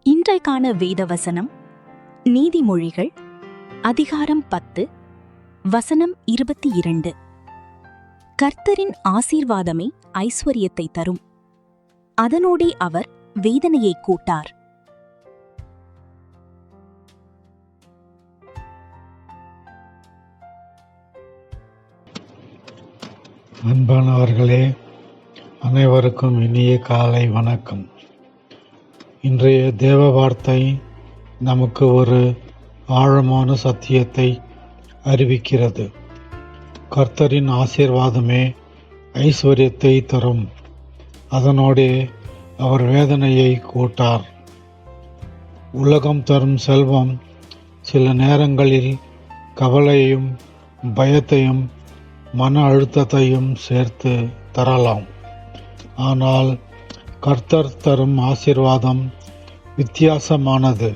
இன்றைக்கான வேதவசனம் நீதிமொழிகள் அதிகாரம் 10 வசனம் 22. கர்த்தரின் ஆசீர்வாதமே ஐஸ்வரியத்தை தரும், அதனோடே அவர் வேதனையை கூட்டார். அன்பானவர்களே, அனைவருக்கும் இனிய காலை வணக்கம். இன்றைய தேவ வார்த்தை நமக்கு ஒரு ஆழமான சத்தியத்தை அறிவிக்கிறது. கர்த்தரின் ஆசீர்வாதமே ஐஸ்வர்யத்தை தரும், அதனோடே அவர் வேதனையை கூட்டார். உலகம் தரும் செல்வம் சில நேரங்களில் கவலையையும் பயத்தையும் மன அழுத்தத்தையும் சேர்த்து தரலாம். ஆனால் கர்த்தர் தரும் ஆசீர்வாதம் வித்தியாசமானது.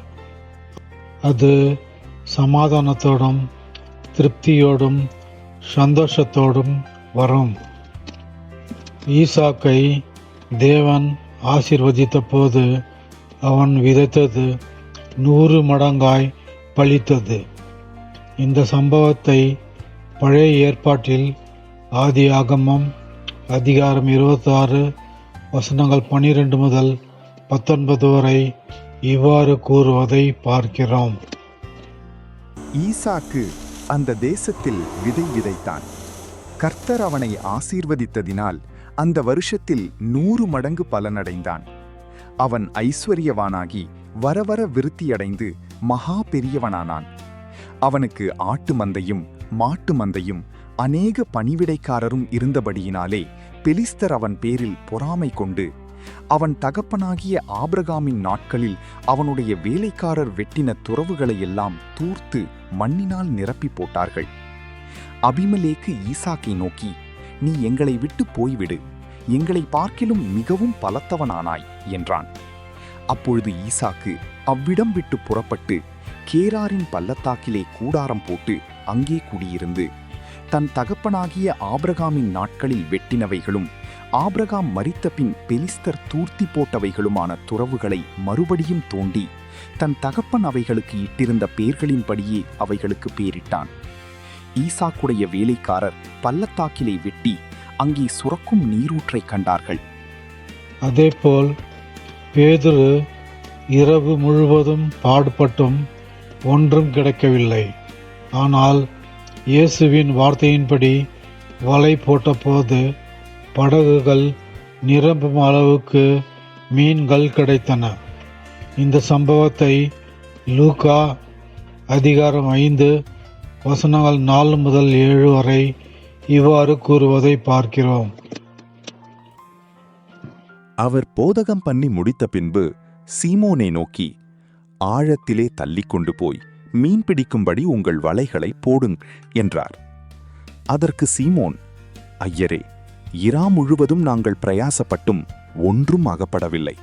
அது சமாதானத்தோடும் திருப்தியோடும் சந்தோஷத்தோடும் வரும். ஈசாக்கை தேவன் ஆசீர்வதித்த போது அவன் விதைத்தது 100 மடங்காய் பலித்தது. இந்த சம்பவத்தை பழைய ஏற்பாட்டில் ஆதியாகமம் அதிகாரம் 26 வசனங்கள் 12 முதல் 19 வரை இவ்வாறு கூறுவதை பார்க்கிறோம். ஈசாக்கு அந்த தேசத்தில் விதை விதைத்தான். கர்த்தர் அவனை ஆசீர்வதித்ததினால் அந்த வருஷத்தில் 100 மடங்கு பலனடைந்தான். அவன் ஐஸ்வர்யவானாகி வரவர விருத்தியடைந்து மகா பெரியவனானான். அவனுக்கு ஆட்டு மந்தையும் மாட்டு மந்தையும் அநேக பணிவிடைக்காரரும் இருந்தபடியினாலே பெலிஸ்தர் அவன் பேரில் பொறாமை கொண்டு அவன் தகப்பனாகிய ஆபிரகாமின் நாட்களில் அவனுடைய வேலைக்காரர் வெட்டின துறவுகளை எல்லாம் தூர்த்து மண்ணினால் நிரப்பி போட்டார்கள். அபிமெலேக்கு ஈசாக்கை நோக்கி, நீ எங்களை விட்டு போய்விடு, எங்களை பார்க்கிலும் மிகவும் பலத்தவனானாய் என்றான். அப்பொழுது ஈசாக்கு அவ்விடம் விட்டு புறப்பட்டு கேராரின் பள்ளத்தாக்கிலே கூடாரம் போட்டு அங்கே குடியிருந்து தன் தகப்பனாகிய ஆபிரகாமின் நாட்களில் வெட்டினவைகளும் ஆபிரகாம் மரித்த பின் பெலிஸ்தர் தூர்த்தி போட்டவைகளுமான துறவுகளை மறுபடியும் தோண்டி தன் தகப்பன் அவைகளுக்கு இட்டிருந்த பேர்களின்படியே அவைகளுக்கு பேரிட்டான். ஈசாக்குடைய வேலைக்காரர் பள்ளத்தாக்கிலே வெட்டி அங்கே சுரக்கும் நீரூற்றை கண்டார்கள். அதேபோல் பேதுரு இரவு முழுவதும் பாடுபட்டும் ஒன்றும் கிடைக்கவில்லை. ஆனால் இயேசுவின் வார்த்தையின்படி வலை போட்டபோது படகுகள் நிரம்பும் அளவுக்கு மீன்கள் கிடைத்தன. இந்த சம்பவத்தை லூக்கா அதிகாரம் 5 வசனங்கள் 4 முதல் 7 வரை இவ்வாறு கூறுவதை பார்க்கிறோம். அவர் போதகம் பண்ணி முடித்த பின்பு சீமோனை நோக்கி, ஆழத்திலே தள்ளிக்கொண்டு போய் மீன் பிடிக்கும்படி உங்கள் வலைகளை போடுங் என்றார். அதற்கு சீமோன், ஐயரே, இரா முழுவதும் நாங்கள் பிரயாசப்பட்டும் ஒன்றும் அகப்படவில்லை.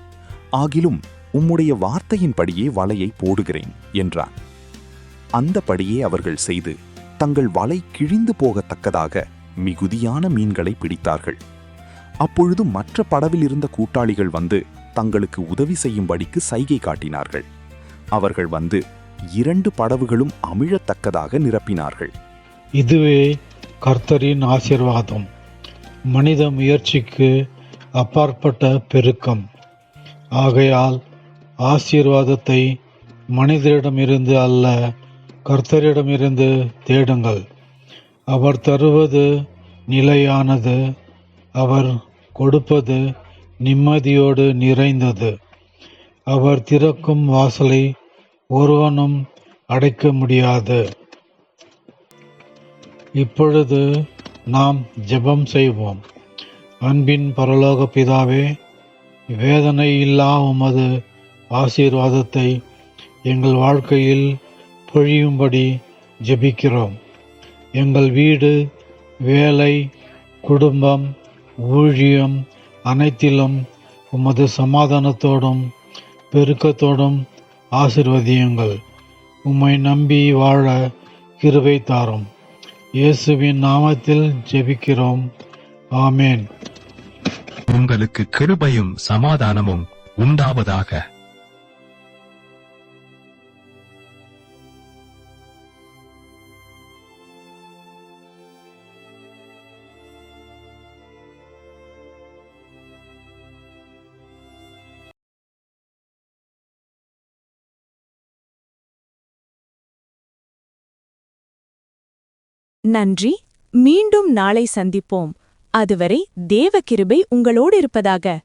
ஆகிலும் உம்முடைய வார்த்தையின்படியே வலையை போடுகிறேன் என்றார். அந்தபடியே அவர்கள் செய்து தங்கள் வலை கிழிந்து போகத்தக்கதாக மிகுதியான மீன்களை பிடித்தார்கள். அப்பொழுது மற்ற படவில் இருந்த கூட்டாளிகள் வந்து தங்களுக்கு உதவி செய்யும்படிக்கு சைகை காட்டினார்கள். அவர்கள் வந்து 2 படவுகளும் அமிழத்தக்கதாக நிரப்பினார்கள். இதுவே கர்த்தரின் ஆசீர்வாதம், மனித முயற்சிக்கு அப்பாற்பட்ட பெருக்கம். ஆகையால் ஆசீர்வாதத்தை மனிதரிடமிருந்து அல்ல, கர்த்தரிடமிருந்து தேடுங்கள். அவர் தருவது நிலையானது, அவர் கொடுப்பது நிம்மதியோடு நிறைந்தது. அவர் திறக்கும் வாசலை ஒருவனும் அடைக்க முடியாது. இப்பொழுது நாம் ஜெபம் செய்வோம். அன்பின் பரலோக பிதாவே, வேதனை இல்லா உமது ஆசீர்வாதத்தை எங்கள் வாழ்க்கையில் பொழியும்படி ஜெபிக்கிறோம். எங்கள் வீடு, வேலை, குடும்பம், ஊழியம் அனைத்திலும் உமது சமாதானத்தோடும் பெருக்கத்தோடும் ஆசீர்வதியுங்கள். உம்மை நம்பி வாழ கிருபை தாரும். இயேசுவின் நாமத்தில் ஜெபிக்கிறோம். ஆமேன். உங்களுக்கு கிருபையும் சமாதானமும் உண்டாவதாக. நன்றி. மீண்டும் நாளை சந்திப்போம். அதுவரை தேவ கிருபை உங்களோடு இருப்பதாக.